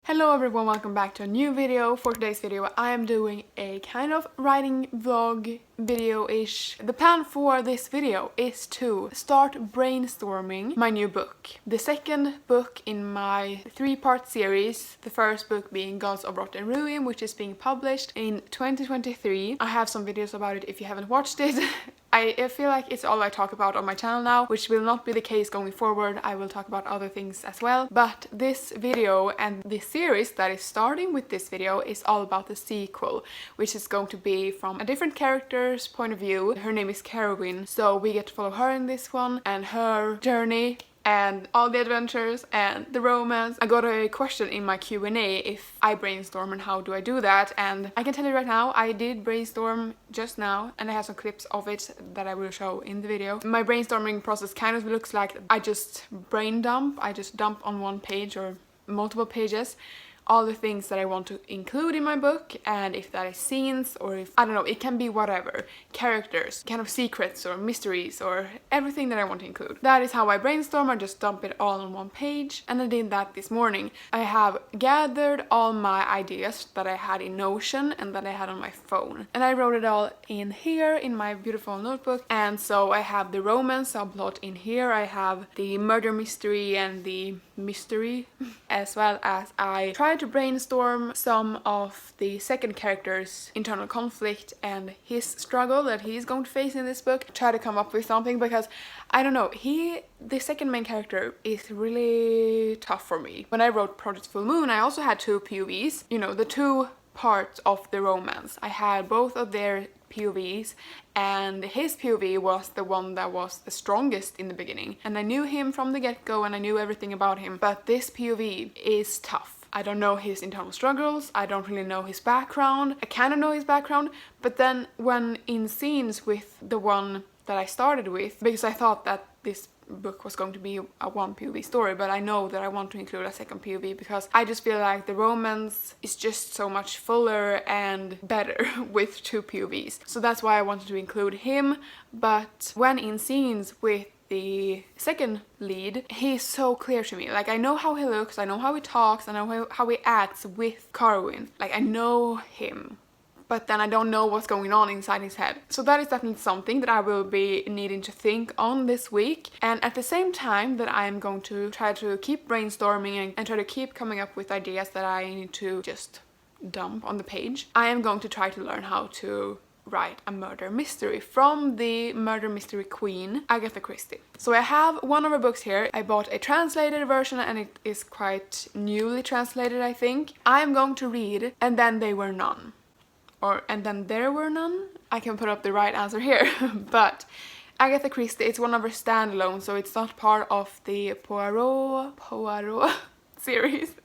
Hello everyone, welcome back to a new video. For today's video I am doing a kind of writing vlog video-ish. The plan for this video is to start brainstorming my new book. The second book in my three-part series, the first book being Gods of Rot and Ruin, which is being published in 2023. I have some videos about it if you haven't watched it. I feel like it's all I talk about on my channel now, which will not be the case going forward. I will talk about other things as well. But this video and this series that is starting with this video is all about the sequel, which is going to be from a different character's point of view. Her name is Carowin, so we get to follow her in this one and her journey and all the adventures and the romance. I got a question in my Q&A if I brainstorm and how do I do that, and I can tell you right now I did brainstorm just now and I have some clips of it that I will show in the video. My brainstorming process kind of looks like I just brain dump. I just dump on one page or multiple pages all the things that I want to include in my book, and if that is scenes or if, I don't know, it can be whatever. Characters, kind of secrets or mysteries or everything that I want to include. That is how I brainstorm. I just dump it all on one page, and I did that this morning. I have gathered all my ideas that I had in Notion and that I had on my phone, and I wrote it all in here in my beautiful notebook. And so I have the romance subplot in here, I have the murder mystery and the mystery, as well as I tried to brainstorm some of the second character's internal conflict and his struggle that he's going to face in this book. Try to come up with something because I don't know, the second main character is really tough for me. When I wrote Project Full Moon, I also had two POVs, you know, the two parts of the romance. I had both of their POVs, and his POV was the one that was the strongest in the beginning, and I knew him from the get-go and I knew everything about him. But this POV is tough. I don't know his internal struggles, I don't really know his background. I kind of know his background, but then when in scenes with the one that I started with, because I thought that this book was going to be a one POV story, but I know that I want to include a second POV because I just feel like the romance is just so much fuller and better with two POVs. So that's why I wanted to include him. But when in scenes with the second lead, he's so clear to me. Like, I know how he looks, I know how he talks, I know how he acts with Carwin. Like, I know him, but then I don't know what's going on inside his head. So that is definitely something that I will be needing to think on this week. And at the same time that I'm going to try to keep brainstorming and try to keep coming up with ideas that I need to just dump on the page, I am going to try to learn how to write a murder mystery from the murder mystery queen, Agatha Christie. So I have one of her books here. I bought a translated version and it is quite newly translated, I think. I am going to read And Then They Were None. Or And Then There Were None. I can put up the right answer here. But Agatha Christie, it's one of her standalone, so it's not part of the Poirot series.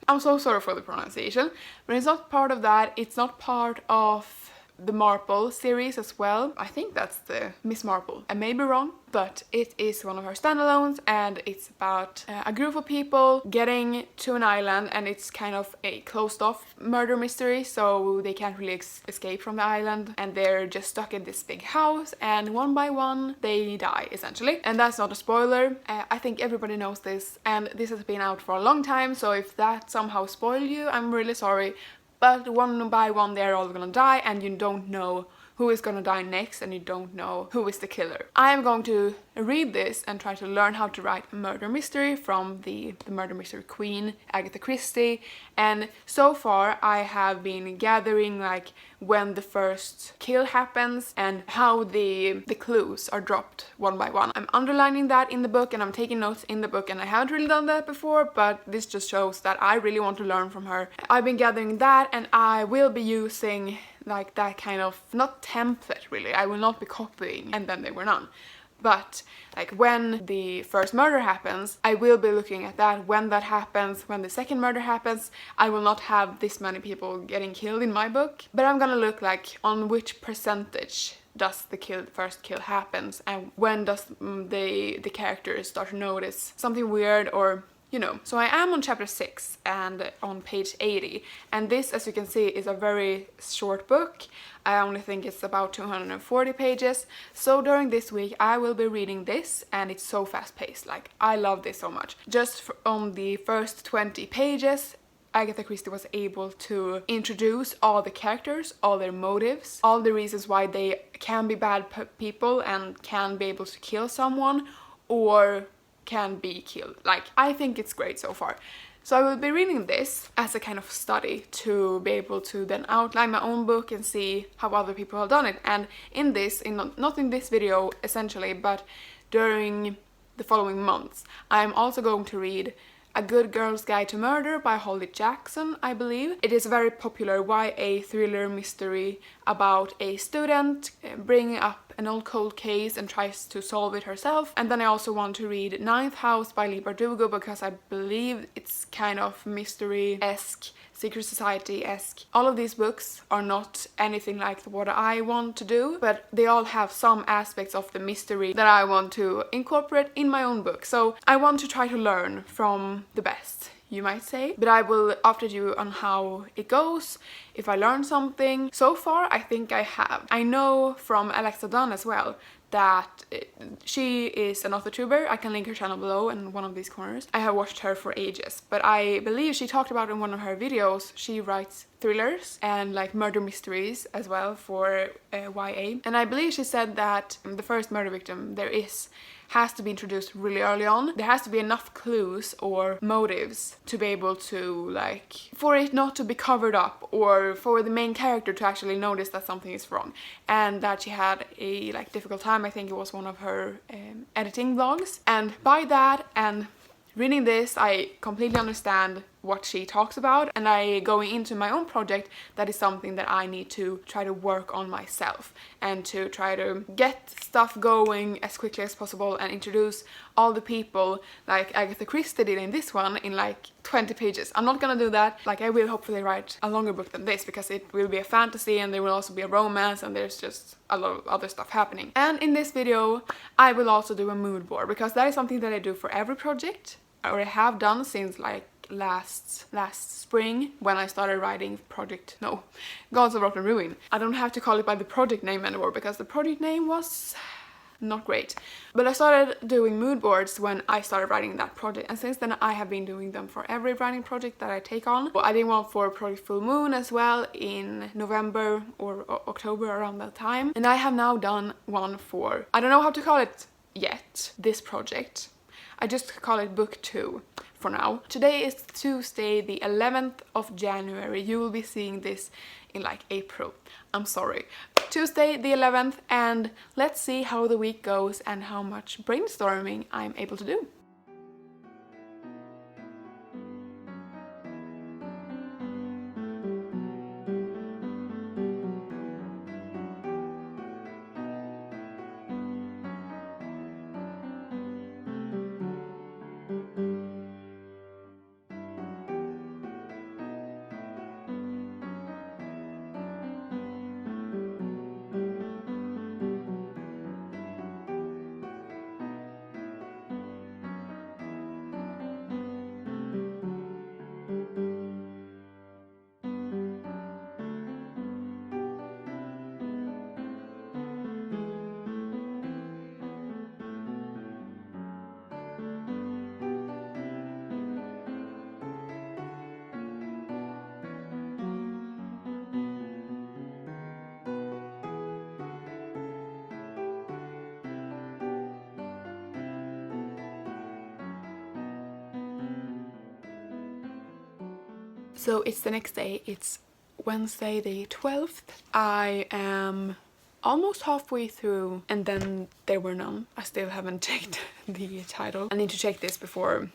I'm so sorry for the pronunciation, but it's not part of that. It's not part of the Marple series as well. I think that's the Miss Marple. I may be wrong, but it is one of her standalones, and it's about a group of people getting to an island, and it's kind of a closed off murder mystery, so they can't really escape from the island, and they're just stuck in this big house, and one by one they die essentially. And that's not a spoiler. I think everybody knows this, and this has been out for a long time, so if that somehow spoiled you, I'm really sorry. But one by one they're all gonna die, and you don't know who is gonna die next, and you don't know who is the killer. I am going to read this and try to learn how to write a murder mystery from the murder mystery queen, Agatha Christie. And so far I have been gathering like when the first kill happens and how the clues are dropped one by one. I'm underlining that in the book and I'm taking notes in the book, and I haven't really done that before, but this just shows that I really want to learn from her. I've been gathering that, and I will be using like that kind of, not template really, I will not be copying And Then They Were None. But like when the first murder happens, I will be looking at that. When that happens, when the second murder happens, I will not have this many people getting killed in my book, but I'm gonna look like on which percentage does the first kill happens, and when does the characters start to notice something weird, or you know. So I am on chapter 6 and on page 80, and this, as you can see, is a very short book. I only think it's about 240 pages. So during this week I will be reading this, and it's so fast paced. Like, I love this so much. Just on the first 20 pages Agatha Christie was able to introduce all the characters, all their motives, all the reasons why they can be bad people and can be able to kill someone or can be killed. Like, I think it's great so far. So I will be reading this as a kind of study to be able to then outline my own book and see how other people have done it. And in this, not in this video essentially, but during the following months, I'm also going to read A Good Girl's Guide to Murder by Holly Jackson, I believe. It is a very popular YA thriller mystery about a student bringing up an old cold case and tries to solve it herself. And then I also want to read Ninth House by Leigh Bardugo because I believe it's kind of mystery-esque, secret society-esque. All of these books are not anything like what I want to do, but they all have some aspects of the mystery that I want to incorporate in my own book. So I want to try to learn from the best, you might say, but I will update you on how it goes, if I learn something. So far, I think I have. I know from Alexa Dunn as well that she is an author-tuber. I can link her channel below in one of these corners. I have watched her for ages, but I believe she talked about in one of her videos, she writes thrillers and like murder mysteries as well for YA. And I believe she said that the first murder victim has to be introduced really early on. There has to be enough clues or motives to be able to, like, for it not to be covered up or for the main character to actually notice that something is wrong. And that she had a like difficult time, I think it was one of her editing vlogs. And by that and reading this, I completely understand what she talks about, and going into my own project, that is something that I need to try to work on myself and to try to get stuff going as quickly as possible and introduce all the people like Agatha Christie did in this one in like 20 pages. I'm not gonna do that. Like, I will hopefully write a longer book than this because it will be a fantasy and there will also be a romance and there's just a lot of other stuff happening. And in this video I will also do a mood board because that is something that I do for every project, or I have done since like last spring when I started writing Gods of Rotten Ruin. I don't have to call it by the project name anymore because the project name was not great. But I started doing mood boards when I started writing that project, and since then I have been doing them for every writing project that I take on. I did one for Project Full Moon as well in November or October, around that time. And I have now done one for, I don't know how to call it yet, this project. I just call it book 2 for now. Today is Tuesday the 11th of January. You will be seeing this in like April. I'm sorry. Tuesday the 11th, and let's see how the week goes and how much brainstorming I'm able to do. So it's the next day, it's Wednesday the 12th. I am almost halfway through and then there were none. I still haven't checked the title. I need to check this before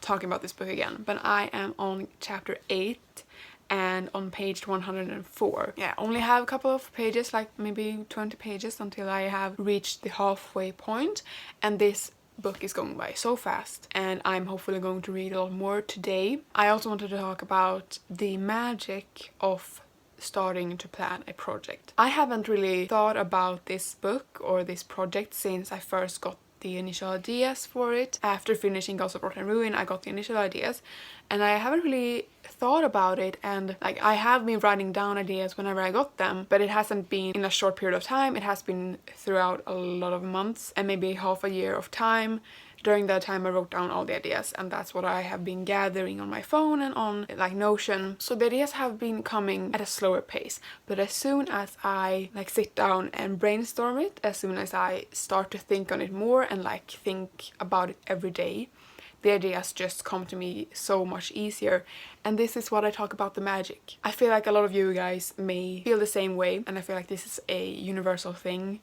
talking about this book again. But I am on chapter 8 and on page 104. Yeah, only have a couple of pages, like maybe 20 pages until I have reached the halfway point. And this book is going by so fast, and I'm hopefully going to read a lot more today. I also wanted to talk about the magic of starting to plan a project. I haven't really thought about this book or this project since I first got the initial ideas for it. After finishing Gods of Rotten Ruin, I got the initial ideas and I haven't really thought about it, and like I have been writing down ideas whenever I got them, but it hasn't been in a short period of time. It has been throughout a lot of months and maybe half a year of time during that time I wrote down all the ideas, and that's what I have been gathering on my phone and on like Notion. So the ideas have been coming at a slower pace, but as soon as I like sit down and brainstorm it, as soon as I start to think on it more and like think about it every day, the ideas just come to me so much easier. And this is what I talk about, the magic. I feel like a lot of you guys may feel the same way, and I feel like this is a universal thing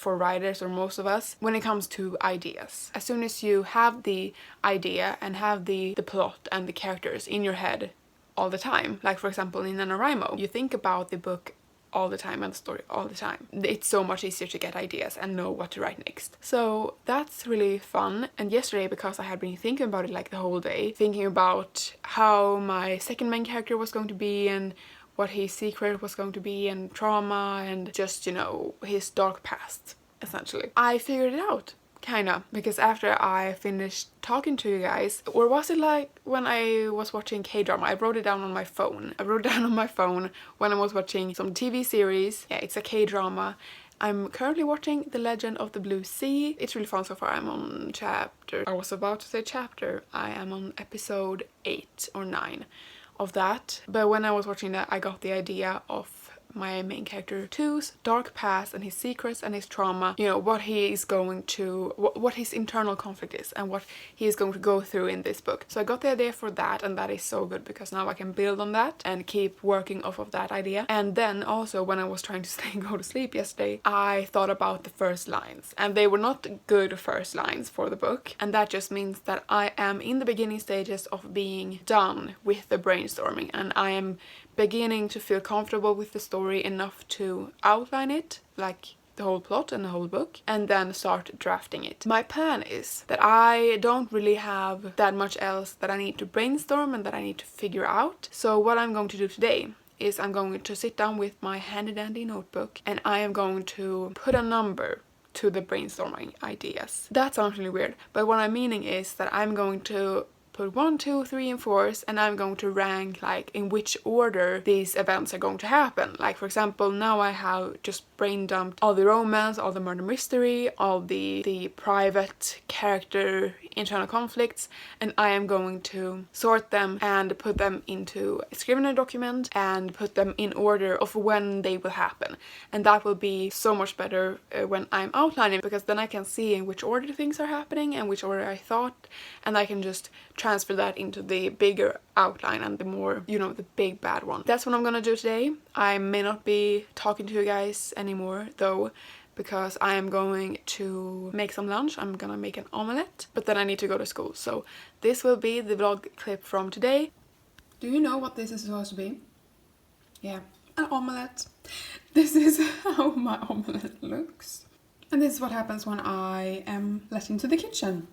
for writers, or most of us, when it comes to ideas. As soon as you have the idea and have the plot and the characters in your head all the time, like for example in NaNoWriMo, you think about the book all the time and the story all the time. It's so much easier to get ideas and know what to write next. So that's really fun. And yesterday, because I had been thinking about it like the whole day, thinking about how my second main character was going to be and what his secret was going to be and trauma and just, you know, his dark past, essentially. I figured it out. Kinda, because after I finished talking to you guys, or was it like when I was watching K-drama, I wrote it down on my phone. I wrote down on my phone when I was watching some TV series. Yeah, it's a K-drama. I'm currently watching The Legend of the Blue Sea. It's really fun so far. I'm on I was about to say chapter. I am on episode 8 or 9 of that. But when I was watching that, I got the idea of my main character 2's dark past and his secrets and his trauma, you know, what he is going to, what his internal conflict is and what he is going to go through in this book. So I got the idea for that, and that is so good because now I can build on that and keep working off of that idea. And then also when I was trying to go to sleep yesterday, I thought about the first lines, and they were not good first lines for the book, and that just means that I am in the beginning stages of being done with the brainstorming, and I am beginning to feel comfortable with the story enough to outline it, like the whole plot and the whole book, and then start drafting it. My plan is that I don't really have that much else that I need to brainstorm and that I need to figure out. So what I'm going to do today is I'm going to sit down with my handy dandy notebook, and I am going to put a number to the brainstorming ideas. That sounds really weird, but what I'm meaning is that I'm going to put 1, 2, 3, and 4s, and I'm going to rank like in which order these events are going to happen. Like for example, now I have just brain dumped all the romance, all the murder mystery, all the private character internal conflicts, and I am going to sort them and put them into a Scrivener document and put them in order of when they will happen. And that will be so much better when I'm outlining, because then I can see in which order things are happening and which order I thought, and I can just transfer that into the bigger outline and the more, you know, the big bad one. That's what I'm gonna do today. I may not be talking to you guys anymore though, because I am going to make some lunch. I'm gonna make an omelette, but then I need to go to school. So this will be the vlog clip from today. Do you know what this is supposed to be? Yeah, an omelette. This is how my omelette looks. And this is what happens when I am let into the kitchen.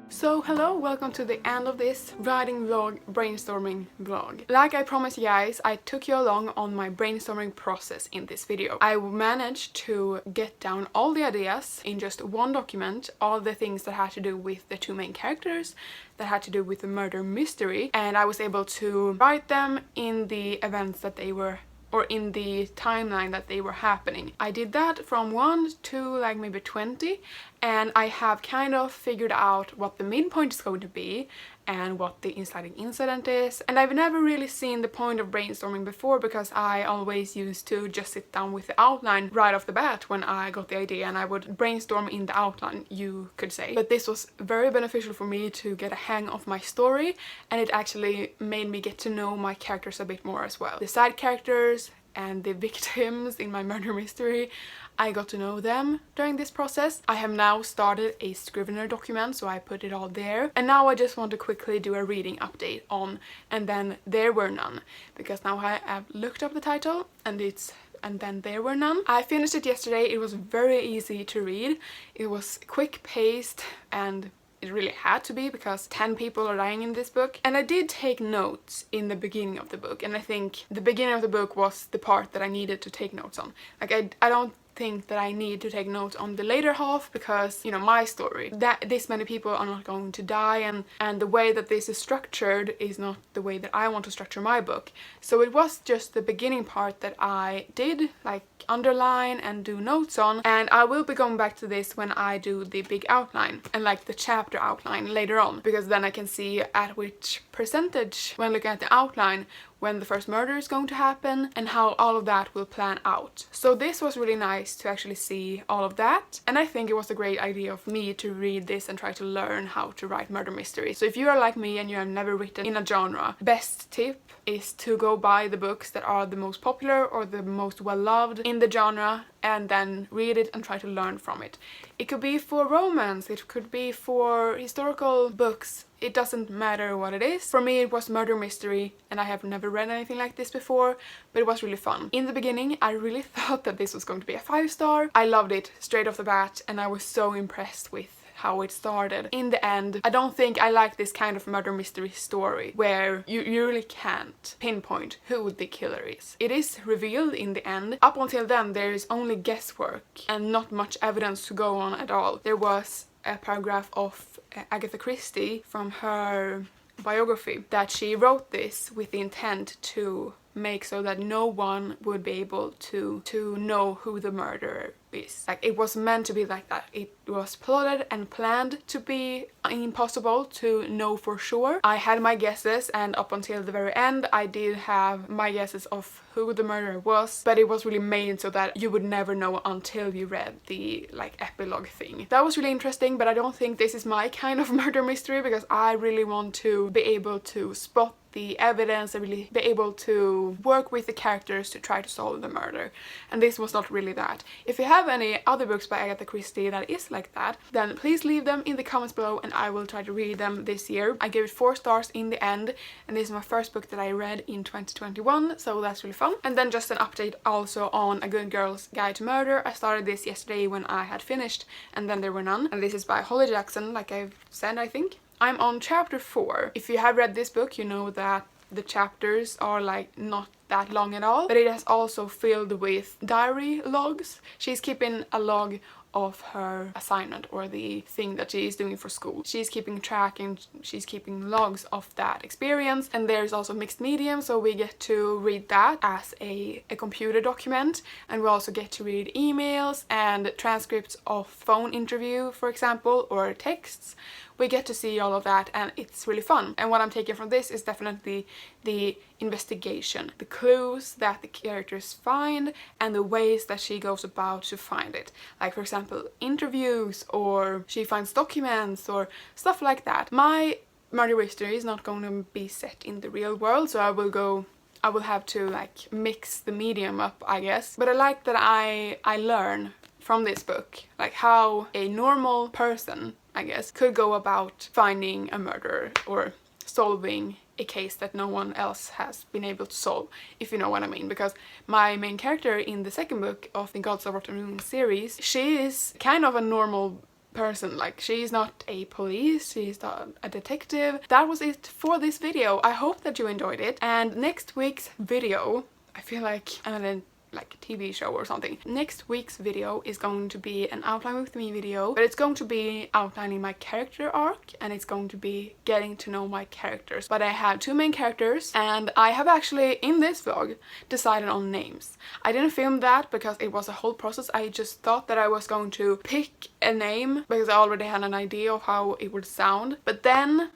So hello, welcome to the end of this writing vlog, brainstorming vlog. Like I promised you guys, I took you along on my brainstorming process in this video. I managed to get down all the ideas in just one document, all the things that had to do with the two main characters, that had to do with the murder mystery, and I was able to write them in the events that they were, or in the timeline that they were happening. I did that from 1 to like maybe 20, and I have kind of figured out what the midpoint is going to be and what the inciting incident is. And I've never really seen the point of brainstorming before, because I always used to just sit down with the outline right off the bat when I got the idea, and I would brainstorm in the outline, you could say. But this was very beneficial for me to get a hang of my story, and it actually made me get to know my characters a bit more as well. The side characters and the victims in my murder mystery, I got to know them during this process. I have now started a Scrivener document, so I put it all there. And now I just want to quickly do a reading update on And Then There Were None, because now I have looked up the title and it's And Then There Were None. I finished it yesterday. It was very easy to read. It was quick paced, and it really had to be because 10 people are dying in this book. And I did take notes in the beginning of the book, and I think the beginning of the book was the part that I needed to take notes on. Like I don't think that I need to take notes on the later half because, you know, my story, that this many people are not going to die, and the way that this is structured is not the way that I want to structure my book. So it was just the beginning part that I did like underline and do notes on, and I will be going back to this when I do the big outline and like the chapter outline later on, because then I can see at which percentage when looking at the outline when the first murder is going to happen and how all of that will plan out. So this was really nice to actually see all of that, and I think it was a great idea of me to read this and try to learn how to write murder mysteries. So if you are like me and you have never written in a genre, best tip is to go buy the books that are the most popular or the most well-loved in the genre and then read it and try to learn from it. It could be for romance, it could be for historical books, it doesn't matter what it is. For me it was murder mystery, and I have never read anything like this before, but it was really fun. In the beginning I really thought that this was going to be a 5-star. I loved it straight off the bat and I was so impressed with how it started. In the end, I don't think I like this kind of murder mystery story where you really can't pinpoint who the killer is. It is revealed in the end. Up until then there is only guesswork and not much evidence to go on at all. There was a paragraph of Agatha Christie from her biography that she wrote this with the intent to make so that no one would be able to know who the murderer is. Like, it was meant to be like that. It was plotted and planned to be impossible to know for sure. I had my guesses, and up until the very end I did have my guesses of who the murderer was, but it was really made so that you would never know until you read the like epilogue thing. That was really interesting, but I don't think this is my kind of murder mystery because I really want to be able to spot the evidence and really be able to work with the characters to try to solve the murder, and this was not really that. If you have any other books by Agatha Christie that is like that, then please leave them in the comments below and I will try to read them this year. I gave it 4 stars in the end, and this is my first book that I read in 2021, so that's really fun. And then just an update also on A Good Girl's Guide to Murder. I started this yesterday when I had finished and then there were none, and this is by Holly Jackson, like I've said, I think. I'm on chapter 4. If you have read this book, you know that the chapters are like not that long at all, but it is also filled with diary logs. She's keeping a log of her assignment or the thing that she is doing for school. She's keeping track and she's keeping logs of that experience, and there's also mixed medium, so we get to read that as a computer document, and we also get to read emails and transcripts of phone interview, for example, or texts. We get to see all of that and it's really fun. And what I'm taking from this is definitely the investigation, the clues that the characters find and the ways that she goes about to find it. Like, for example, interviews, or she finds documents or stuff like that. My murder mystery is not going to be set in the real world, so I will have to like mix the medium up, I guess. But I like that I learn from this book like how a normal person, I guess, could go about finding a murderer or solving a case that no one else has been able to solve, if you know what I mean. Because my main character in the second book of the Gods of Rotten series, she is kind of a normal person. Like, she's not a police, she's not a detective. That was it for this video. I hope that you enjoyed it, and next week's video, I feel like I'm in like a TV show or something. Next week's video is going to be an outline with me video, but it's going to be outlining my character arc and it's going to be getting to know my characters. But I have 2 main characters, and I have actually in this vlog decided on names. I didn't film that because it was a whole process. I just thought that I was going to pick a name because I already had an idea of how it would sound, but then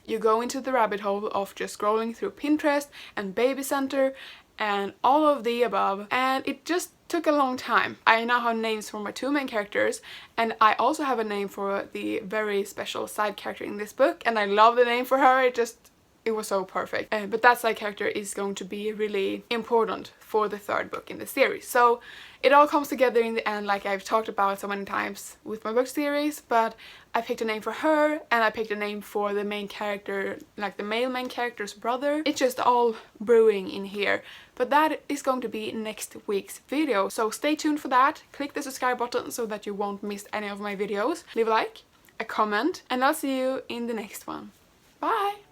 you go into the rabbit hole of just scrolling through Pinterest and Baby Center and all of the above, and it just took a long time. I now have names for my 2 main characters, and I also have a name for the very special side character in this book, and I love the name for her. It was so perfect. But that side character is going to be really important for the 3rd book in the series. So it all comes together in the end, like I've talked about so many times with my book series. But I picked a name for her, and I picked a name for the main character, like the male main character's brother. It's just all brewing in here. But that is going to be next week's video. So stay tuned for that. Click the subscribe button so that you won't miss any of my videos. Leave a like, a comment, and I'll see you in the next one. Bye!